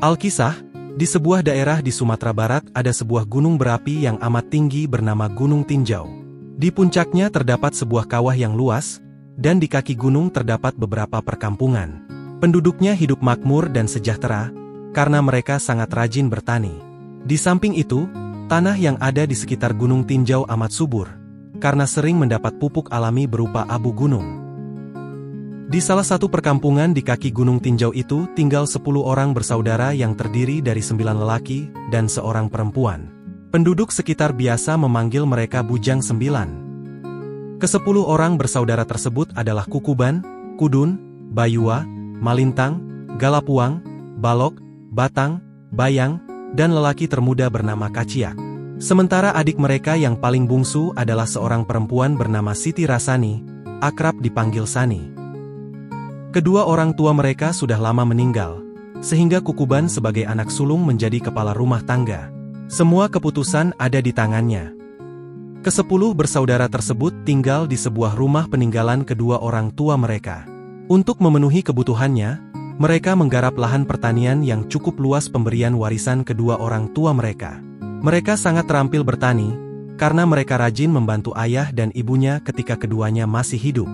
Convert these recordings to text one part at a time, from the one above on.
Alkisah, di sebuah daerah di Sumatera Barat ada sebuah gunung berapi yang amat tinggi bernama Gunung Tinjau. Di puncaknya terdapat sebuah kawah yang luas, dan di kaki gunung terdapat beberapa perkampungan. Penduduknya hidup makmur dan sejahtera, karena mereka sangat rajin bertani. Di samping itu, tanah yang ada di sekitar Gunung Tinjau amat subur, karena sering mendapat pupuk alami berupa abu gunung. Di salah satu perkampungan di kaki Gunung Tinjau itu tinggal 10 orang bersaudara yang terdiri dari 9 lelaki dan seorang perempuan. Penduduk sekitar biasa memanggil mereka Bujang 9. Ke-10 orang bersaudara tersebut adalah Kukuban, Kudun, Bayua, Malintang, Galapuang, Balok, Batang, Bayang, dan lelaki termuda bernama Kaciak. Sementara adik mereka yang paling bungsu adalah seorang perempuan bernama Siti Rasani, akrab dipanggil Sani. Kedua orang tua mereka sudah lama meninggal, sehingga Kukuban sebagai anak sulung menjadi kepala rumah tangga. Semua keputusan ada di tangannya. Ke-10 bersaudara tersebut tinggal di sebuah rumah peninggalan kedua orang tua mereka. Untuk memenuhi kebutuhannya, mereka menggarap lahan pertanian yang cukup luas pemberian warisan kedua orang tua mereka. Mereka sangat terampil bertani, karena mereka rajin membantu ayah dan ibunya ketika keduanya masih hidup.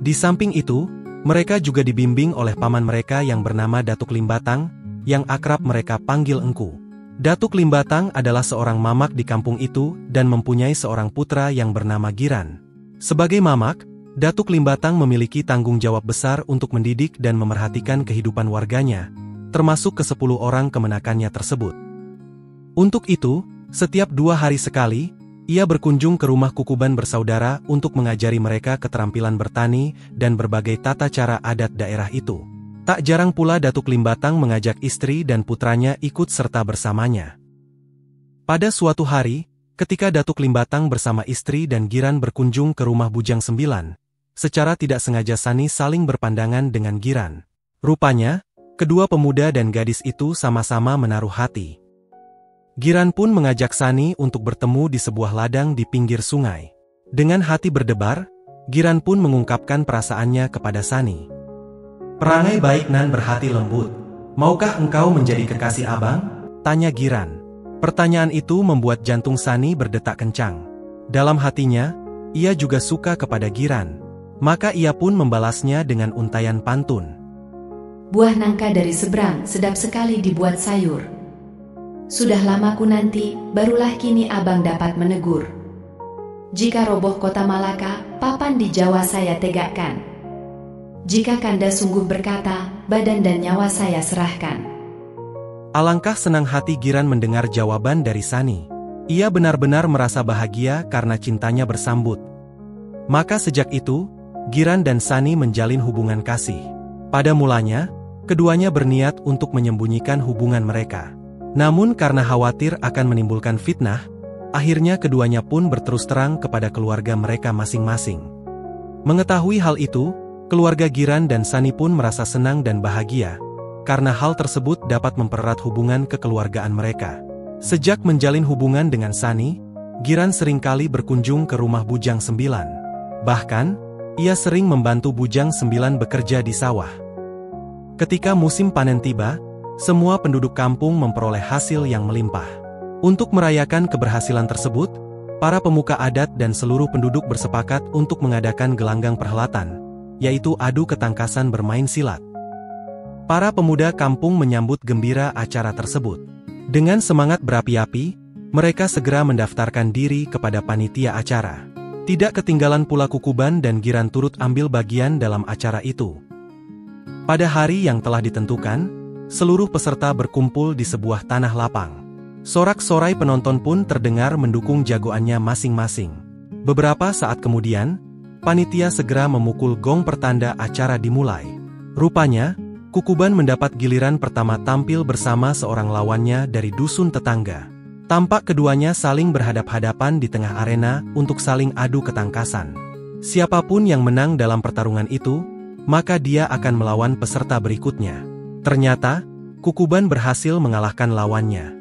Di samping itu, mereka juga dibimbing oleh paman mereka yang bernama Datuk Limbatang, yang akrab mereka panggil Engku. Datuk Limbatang adalah seorang mamak di kampung itu dan mempunyai seorang putra yang bernama Giran. Sebagai mamak, Datuk Limbatang memiliki tanggung jawab besar untuk mendidik dan memerhatikan kehidupan warganya, termasuk ke-10 orang kemenakannya tersebut. Untuk itu, setiap 2 hari sekali, ia berkunjung ke rumah Kukuban bersaudara untuk mengajari mereka keterampilan bertani dan berbagai tata cara adat daerah itu. Tak jarang pula Datuk Limbatang mengajak istri dan putranya ikut serta bersamanya. Pada suatu hari, ketika Datuk Limbatang bersama istri dan Giran berkunjung ke rumah Bujang 9, secara tidak sengaja Sani saling berpandangan dengan Giran. Rupanya, kedua pemuda dan gadis itu sama-sama menaruh hati. Giran pun mengajak Sani untuk bertemu di sebuah ladang di pinggir sungai. Dengan hati berdebar, Giran pun mengungkapkan perasaannya kepada Sani. "Perangai baik nan berhati lembut. Maukah engkau menjadi kekasih abang?" tanya Giran. Pertanyaan itu membuat jantung Sani berdetak kencang. Dalam hatinya, ia juga suka kepada Giran. Maka ia pun membalasnya dengan untayan pantun. "Buah nangka dari seberang sedap sekali dibuat sayur. Sudah lama ku nanti, barulah kini abang dapat menegur. Jika roboh kota Malaka, papan di Jawa saya tegakkan. Jika Kanda sungguh berkata, badan dan nyawa saya serahkan." Alangkah senang hati Giran mendengar jawaban dari Sani. Ia benar-benar merasa bahagia karena cintanya bersambut. Maka sejak itu, Giran dan Sani menjalin hubungan kasih. Pada mulanya, keduanya berniat untuk menyembunyikan hubungan mereka. Namun karena khawatir akan menimbulkan fitnah, akhirnya keduanya pun berterus terang kepada keluarga mereka masing-masing. Mengetahui hal itu, keluarga Giran dan Sani pun merasa senang dan bahagia, karena hal tersebut dapat mempererat hubungan kekeluargaan mereka. Sejak menjalin hubungan dengan Sani, Giran seringkali berkunjung ke rumah Bujang 9. Bahkan, ia sering membantu Bujang 9 bekerja di sawah. Ketika musim panen tiba, semua penduduk kampung memperoleh hasil yang melimpah. Untuk merayakan keberhasilan tersebut, para pemuka adat dan seluruh penduduk bersepakat untuk mengadakan gelanggang perhelatan, yaitu adu ketangkasan bermain silat. Para pemuda kampung menyambut gembira acara tersebut. Dengan semangat berapi-api, mereka segera mendaftarkan diri kepada panitia acara. Tidak ketinggalan pula Kukuban dan Giran turut ambil bagian dalam acara itu. Pada hari yang telah ditentukan, seluruh peserta berkumpul di sebuah tanah lapang. Sorak-sorai penonton pun terdengar mendukung jagoannya masing-masing. Beberapa saat kemudian, panitia segera memukul gong pertanda acara dimulai. Rupanya, Kukuban mendapat giliran pertama tampil bersama seorang lawannya dari dusun tetangga. Tampak keduanya saling berhadap-hadapan di tengah arena untuk saling adu ketangkasan. Siapapun yang menang dalam pertarungan itu, maka dia akan melawan peserta berikutnya. Ternyata, Kukuban berhasil mengalahkan lawannya.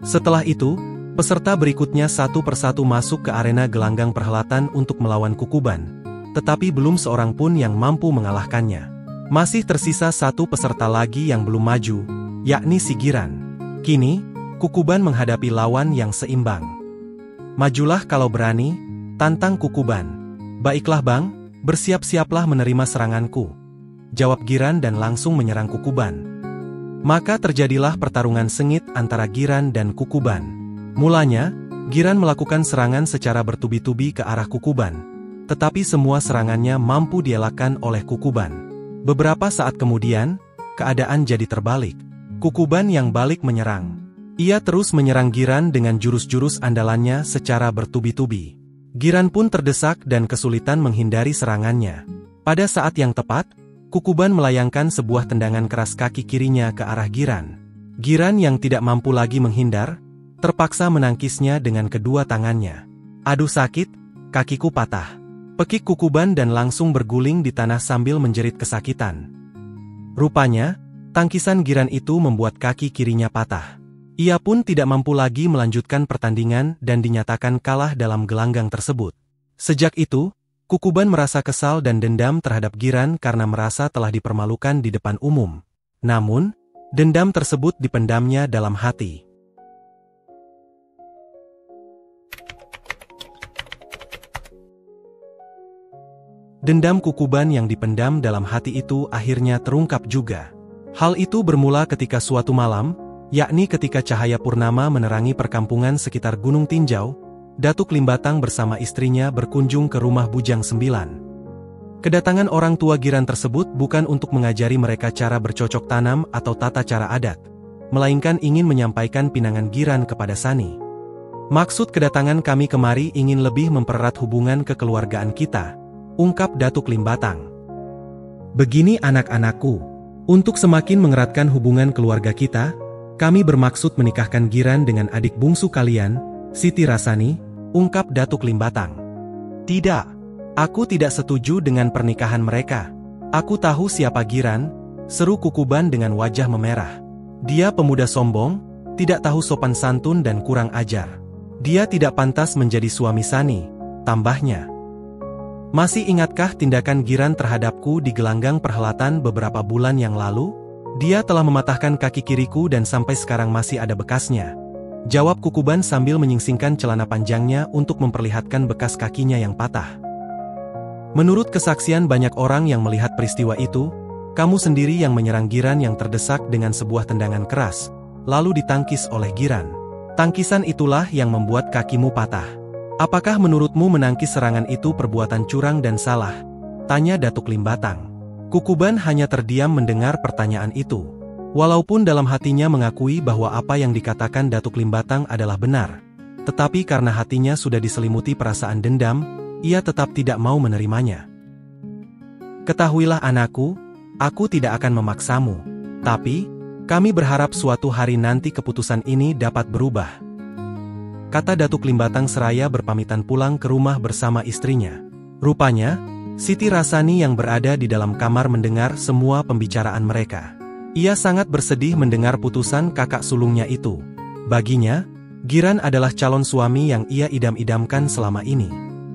Setelah itu, peserta berikutnya satu persatu masuk ke arena gelanggang perhelatan untuk melawan Kukuban, tetapi belum seorang pun yang mampu mengalahkannya. Masih tersisa satu peserta lagi yang belum maju, yakni si Giran. Kini, Kukuban menghadapi lawan yang seimbang. Majulah kalau berani, tantang Kukuban. Baiklah bang, bersiap-siaplah menerima seranganku, jawab Giran dan langsung menyerang Kukuban. Maka terjadilah pertarungan sengit antara Giran dan Kukuban. Mulanya, Giran melakukan serangan secara bertubi-tubi ke arah Kukuban, tetapi semua serangannya mampu dielakkan oleh Kukuban. Beberapa saat kemudian, keadaan jadi terbalik. Kukuban yang balik menyerang. Ia terus menyerang Giran dengan jurus-jurus andalannya secara bertubi-tubi. Giran pun terdesak dan kesulitan menghindari serangannya. Pada saat yang tepat, Kukuban melayangkan sebuah tendangan keras kaki kirinya ke arah Giran. Giran yang tidak mampu lagi menghindar, terpaksa menangkisnya dengan kedua tangannya. Aduh sakit, kakiku patah, pekik Kukuban dan langsung berguling di tanah sambil menjerit kesakitan. Rupanya, tangkisan Giran itu membuat kaki kirinya patah. Ia pun tidak mampu lagi melanjutkan pertandingan dan dinyatakan kalah dalam gelanggang tersebut. Sejak itu, Kukuban merasa kesal dan dendam terhadap Giran karena merasa telah dipermalukan di depan umum. Namun, dendam tersebut dipendamnya dalam hati. Dendam Kukuban yang dipendam dalam hati itu akhirnya terungkap juga. Hal itu bermula ketika suatu malam, yakni ketika cahaya purnama menerangi perkampungan sekitar Gunung Tinjau, Datuk Limbatang bersama istrinya berkunjung ke rumah Bujang 9. Kedatangan orang tua Giran tersebut bukan untuk mengajari mereka cara bercocok tanam atau tata cara adat, melainkan ingin menyampaikan pinangan Giran kepada Sani. Maksud kedatangan kami kemari ingin lebih mempererat hubungan kekeluargaan kita, ungkap Datuk Limbatang. Begini anak-anakku, untuk semakin mengeratkan hubungan keluarga kita, kami bermaksud menikahkan Giran dengan adik bungsu kalian, Siti Rasani, ungkap Datuk Limbatang. Tidak, aku tidak setuju dengan pernikahan mereka. Aku tahu siapa Giran, seru Kukuban dengan wajah memerah. Dia pemuda sombong, tidak tahu sopan santun dan kurang ajar. Dia tidak pantas menjadi suami Sani, tambahnya. Masih ingatkah tindakan Giran terhadapku di gelanggang perhelatan beberapa bulan yang lalu? Dia telah mematahkan kaki kiriku dan sampai sekarang masih ada bekasnya, jawab Kukuban sambil menyingsingkan celana panjangnya untuk memperlihatkan bekas kakinya yang patah. Menurut kesaksian banyak orang yang melihat peristiwa itu, kamu sendiri yang menyerang Giran yang terdesak dengan sebuah tendangan keras, lalu ditangkis oleh Giran. Tangkisan itulah yang membuat kakimu patah. Apakah menurutmu menangkis serangan itu perbuatan curang dan salah? Tanya Datuk Limbatang. Kukuban hanya terdiam mendengar pertanyaan itu. Walaupun dalam hatinya mengakui bahwa apa yang dikatakan Datuk Limbatang adalah benar, tetapi karena hatinya sudah diselimuti perasaan dendam, ia tetap tidak mau menerimanya. Ketahuilah anakku, aku tidak akan memaksamu, tapi kami berharap suatu hari nanti keputusan ini dapat berubah, kata Datuk Limbatang seraya berpamitan pulang ke rumah bersama istrinya. Rupanya, Siti Rasani yang berada di dalam kamar mendengar semua pembicaraan mereka. Ia sangat bersedih mendengar putusan kakak sulungnya itu. Baginya, Giran adalah calon suami yang ia idam-idamkan selama ini.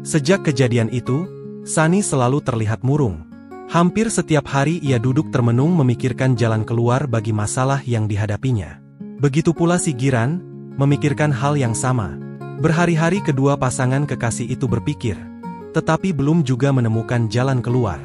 Sejak kejadian itu, Sani selalu terlihat murung. Hampir setiap hari ia duduk termenung memikirkan jalan keluar bagi masalah yang dihadapinya. Begitu pula si Giran, memikirkan hal yang sama. Berhari-hari kedua pasangan kekasih itu berpikir, tetapi belum juga menemukan jalan keluar.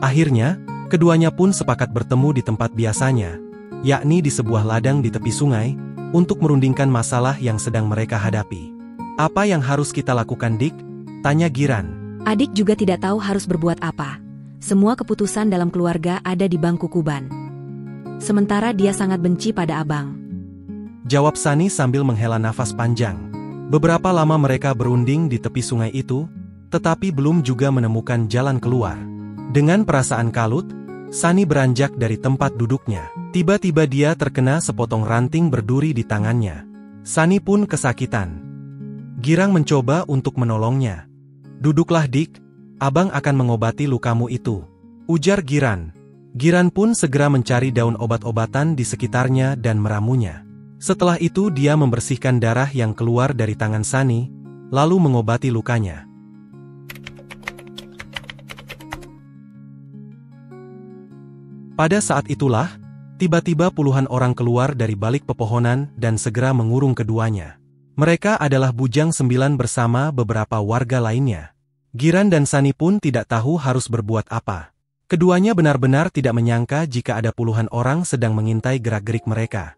Akhirnya, keduanya pun sepakat bertemu di tempat biasanya, yakni di sebuah ladang di tepi sungai, untuk merundingkan masalah yang sedang mereka hadapi. Apa yang harus kita lakukan, Dik? Tanya Giran. Adik juga tidak tahu harus berbuat apa. Semua keputusan dalam keluarga ada di Bang Kukuban. Sementara dia sangat benci pada abang, jawab Sani sambil menghela nafas panjang. Beberapa lama mereka berunding di tepi sungai itu, tetapi belum juga menemukan jalan keluar. Dengan perasaan kalut, Sani beranjak dari tempat duduknya. Tiba-tiba dia terkena sepotong ranting berduri di tangannya. Sani pun kesakitan. Girang mencoba untuk menolongnya. Duduklah Dik, abang akan mengobati lukamu itu, ujar Giran. Giran pun segera mencari daun obat-obatan di sekitarnya dan meramunya. Setelah itu dia membersihkan darah yang keluar dari tangan Sani, lalu mengobati lukanya. Pada saat itulah, Tiba-tiba puluhan orang keluar dari balik pepohonan dan segera mengurung keduanya. Mereka adalah Bujang 9 bersama beberapa warga lainnya. Giran dan Sani pun tidak tahu harus berbuat apa. Keduanya benar-benar tidak menyangka jika ada puluhan orang sedang mengintai gerak-gerik mereka.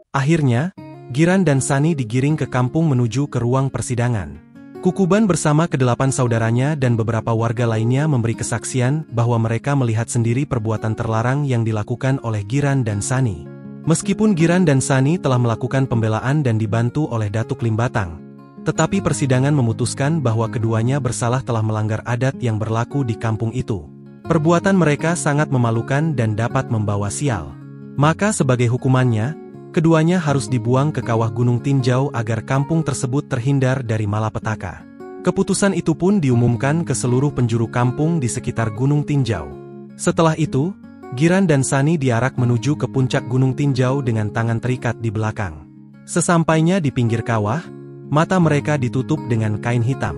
Akhirnya, Giran dan Sani digiring ke kampung menuju ke ruang persidangan. Kukuban bersama ke-8 saudaranya dan beberapa warga lainnya memberi kesaksian bahwa mereka melihat sendiri perbuatan terlarang yang dilakukan oleh Giran dan Sani. Meskipun Giran dan Sani telah melakukan pembelaan dan dibantu oleh Datuk Limbatang, tetapi persidangan memutuskan bahwa keduanya bersalah telah melanggar adat yang berlaku di kampung itu. Perbuatan mereka sangat memalukan dan dapat membawa sial. Maka sebagai hukumannya, keduanya harus dibuang ke kawah Gunung Tinjau agar kampung tersebut terhindar dari malapetaka. Keputusan itu pun diumumkan ke seluruh penjuru kampung di sekitar Gunung Tinjau. Setelah itu, Giran dan Sani diarak menuju ke puncak Gunung Tinjau dengan tangan terikat di belakang. Sesampainya di pinggir kawah, mata mereka ditutup dengan kain hitam.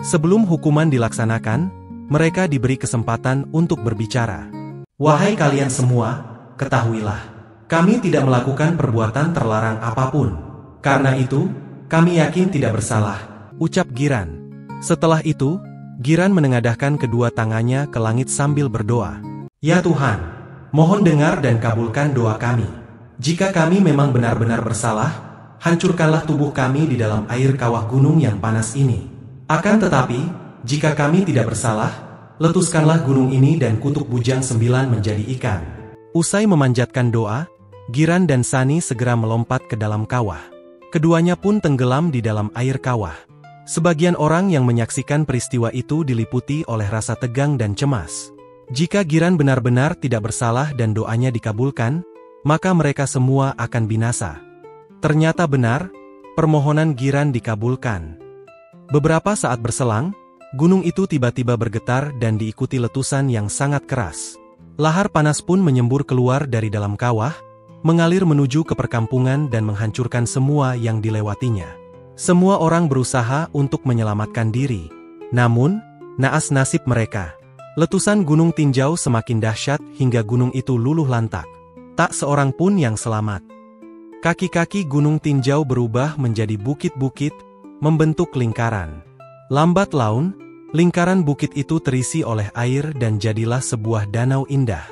Sebelum hukuman dilaksanakan, mereka diberi kesempatan untuk berbicara. Wahai kalian semua, ketahuilah, kami tidak melakukan perbuatan terlarang apapun. Karena itu, kami yakin tidak bersalah, ucap Giran. Setelah itu, Giran menengadahkan kedua tangannya ke langit sambil berdoa. Ya Tuhan, mohon dengar dan kabulkan doa kami. Jika kami memang benar-benar bersalah, hancurkanlah tubuh kami di dalam air kawah gunung yang panas ini. Akan tetapi, jika kami tidak bersalah, letuskanlah gunung ini dan kutuk Bujang 9 menjadi ikan. Usai memanjatkan doa, Giran dan Sani segera melompat ke dalam kawah. Keduanya pun tenggelam di dalam air kawah. Sebagian orang yang menyaksikan peristiwa itu diliputi oleh rasa tegang dan cemas. Jika Giran benar-benar tidak bersalah dan doanya dikabulkan, maka mereka semua akan binasa. Ternyata benar, permohonan Giran dikabulkan. Beberapa saat berselang, gunung itu tiba-tiba bergetar dan diikuti letusan yang sangat keras. Lahar panas pun menyembur keluar dari dalam kawah, mengalir menuju ke perkampungan dan menghancurkan semua yang dilewatinya. Semua orang berusaha untuk menyelamatkan diri. Namun, naas nasib mereka. Letusan Gunung Tinjau semakin dahsyat hingga gunung itu luluh lantak. Tak seorang pun yang selamat. Kaki-kaki Gunung Tinjau berubah menjadi bukit-bukit, membentuk lingkaran. Lambat laun, lingkaran bukit itu terisi oleh air dan jadilah sebuah danau indah.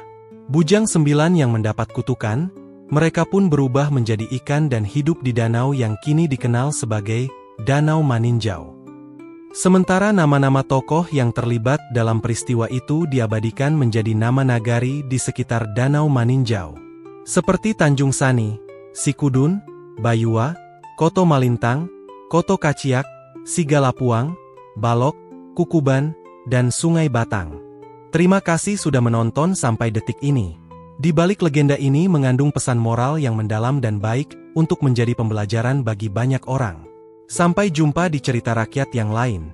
Bujang 9 yang mendapat kutukan, mereka pun berubah menjadi ikan dan hidup di danau yang kini dikenal sebagai Danau Maninjau. Sementara nama-nama tokoh yang terlibat dalam peristiwa itu diabadikan menjadi nama nagari di sekitar Danau Maninjau. Seperti Tanjung Sani, Sikudun, Bayua, Koto Malintang, Koto Kaciak, Sigalapuang, Balok, Kukuban, dan Sungai Batang. Terima kasih sudah menonton sampai detik ini. Di balik legenda ini mengandung pesan moral yang mendalam dan baik untuk menjadi pembelajaran bagi banyak orang. Sampai jumpa di cerita rakyat yang lain.